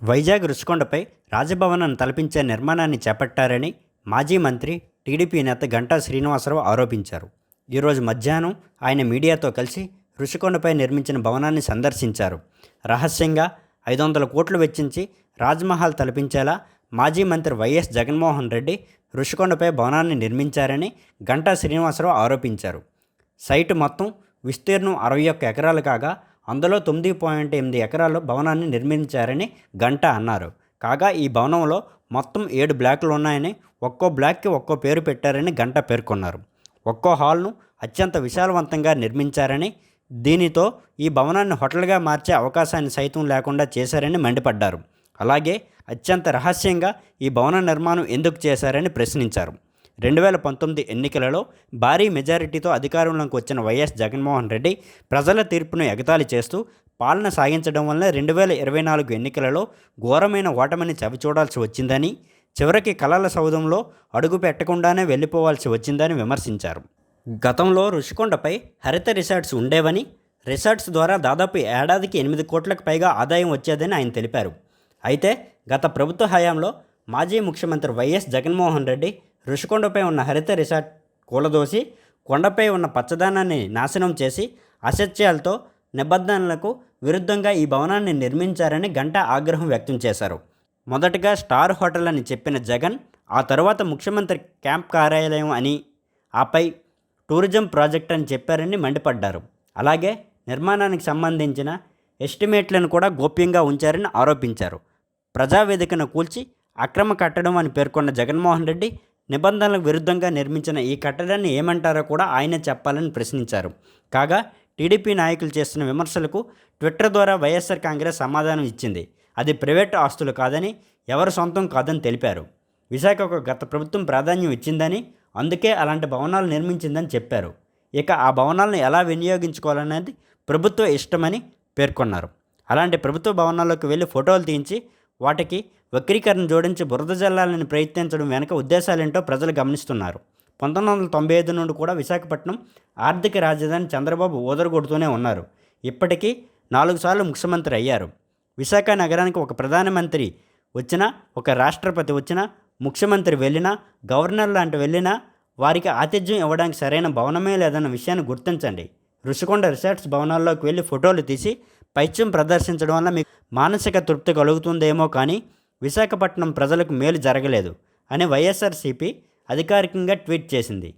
వైజాగ్ రుషికొండపై రాజభవనాన్ని తలపించే నిర్మాణాన్ని చేపట్టారని మాజీ మంత్రి టీడీపీ నేత గంటా శ్రీనివాసరావు ఆరోపించారు. ఈరోజు మధ్యాహ్నం ఆయన మీడియాతో కలిసి రుషికొండపై నిర్మించిన భవనాన్ని సందర్శించారు. రహస్యంగా 500 కోట్లు వెచ్చించి రాజ్మహల్ తలపించేలా మాజీ మంత్రి వైఎస్ జగన్మోహన్ రెడ్డి రుషికొండపై భవనాన్ని నిర్మించారని గంటా శ్రీనివాసరావు ఆరోపించారు. సైటు మొత్తం విస్తీర్ణం 61 ఎకరాలు కాగా అందులో 9.8 ఎకరాల్లో భవనాన్ని నిర్మించారని గంటా అన్నారు. కాగా ఈ భవనంలో మొత్తం 7 బ్లాకులు ఉన్నాయని, ఒక్కో బ్లాక్కి ఒక్కో పేరు పెట్టారని గంటా పేర్కొన్నారు. ఒక్కో హాల్ను అత్యంత విశాలవంతంగా నిర్మించారని, దీనితో ఈ భవనాన్ని హోటల్గా మార్చే అవకాశాన్ని సైతం లేకుండా చేశారని మండిపడ్డారు. అలాగే అత్యంత రహస్యంగా ఈ భవన నిర్మాణం ఎందుకు చేశారని ప్రశ్నించారు. 2019 ఎన్నికలలో భారీ మెజారిటీతో అధికారంలోకి వచ్చిన వైఎస్ జగన్మోహన్ రెడ్డి ప్రజల తీర్పును ఎగతాళి చేస్తూ పాలన సాగించడం వల్ల 2024 ఎన్నికలలో ఘోరమైన ఓటమిని చవిచూడాల్సి వచ్చిందని, చివరికి కలల సౌధంలో అడుగు పెట్టకుండానే వెళ్ళిపోవాల్సి వచ్చిందని విమర్శించారు. గతంలో రుషికొండపై హరిత రిసార్ట్స్ ఉండేవని, రిసార్ట్స్ ద్వారా దాదాపు ఏడాదికి 8 కోట్లకు పైగా ఆదాయం వచ్చేదని ఆయన తెలిపారు. అయితే గత ప్రభుత్వ హయాంలో మాజీ ముఖ్యమంత్రి వైఎస్ జగన్మోహన్ రెడ్డి రుషికొండపై ఉన్న హరిత రిసార్ట్ కూలదోసి కొండపై ఉన్న పచ్చదనాన్ని నాశనం చేసి అసత్యాలతో నిబంధనలకు విరుద్ధంగా ఈ భవనాన్ని నిర్మించారని గంటా ఆగ్రహం వ్యక్తం చేశారు. మొదటగా స్టార్ హోటల్ అని చెప్పిన జగన్ ఆ తరువాత ముఖ్యమంత్రి క్యాంప్ కార్యాలయం అని, ఆపై టూరిజం ప్రాజెక్ట్ అని చెప్పారని మండిపడ్డారు. అలాగే నిర్మాణానికి సంబంధించిన ఎస్టిమేట్లను కూడా గోప్యంగా ఉంచారని ఆరోపించారు. ప్రజావేదికను కూల్చి అక్రమ కట్టడం అని పేర్కొన్న జగన్మోహన్ రెడ్డి నిబంధనలకు విరుద్ధంగా నిర్మించిన ఈ కట్టడాన్ని ఏమంటారో కూడా ఆయనే చెప్పాలని ప్రశ్నించారు. కాగా టీడీపీ నాయకులు చేస్తున్న విమర్శలకు ట్విట్టర్ ద్వారా వైఎస్ఆర్ కాంగ్రెస్ సమాధానం ఇచ్చింది. అది ప్రైవేటు ఆస్తులు కాదని, ఎవరి సొంతం కాదని తెలిపారు. విశాఖకు గత ప్రభుత్వం ప్రాధాన్యం ఇచ్చిందని, అందుకే అలాంటి భవనాలు నిర్మించిందని చెప్పారు. ఇక ఆ భవనాలను ఎలా వినియోగించుకోవాలనేది ప్రభుత్వ ఇష్టమని పేర్కొన్నారు. అలాంటి ప్రభుత్వ భవనాల్లోకి వెళ్ళి ఫోటోలు తీయించి వాటికి వక్రీకరణ జోడించి బురద జల్లాలని ప్రయత్నించడం వెనుక ఉద్దేశాలేంటో ప్రజలు గమనిస్తున్నారు. 1995 నుండి కూడా విశాఖపట్నం ఆర్థిక రాజధాని చంద్రబాబు ఊదరగొడుతూనే ఉన్నారు. ఇప్పటికీ 4 సార్లు ముఖ్యమంత్రి అయ్యారు. విశాఖ నగరానికి ఒక ప్రధానమంత్రి వచ్చినా, ఒక రాష్ట్రపతి వచ్చినా, ముఖ్యమంత్రి వెళ్ళినా, గవర్నర్ లాంటి వెళ్ళినా వారికి ఆతిథ్యం ఇవ్వడానికి సరైన భవనమే లేదన్న విషయాన్ని గుర్తించండి. రుషికొండ రిసార్ట్స్ భవనాల్లోకి వెళ్ళి ఫోటోలు తీసి పైత్యం ప్రదర్శించడం వల్ల మీకు మానసిక తృప్తి కలుగుతుందేమో కానీ విశాఖపట్నం ప్రజలకు మేలు జరగలేదు అని వైఎస్ఆర్సీపీ అధికారికంగా ట్వీట్ చేసింది.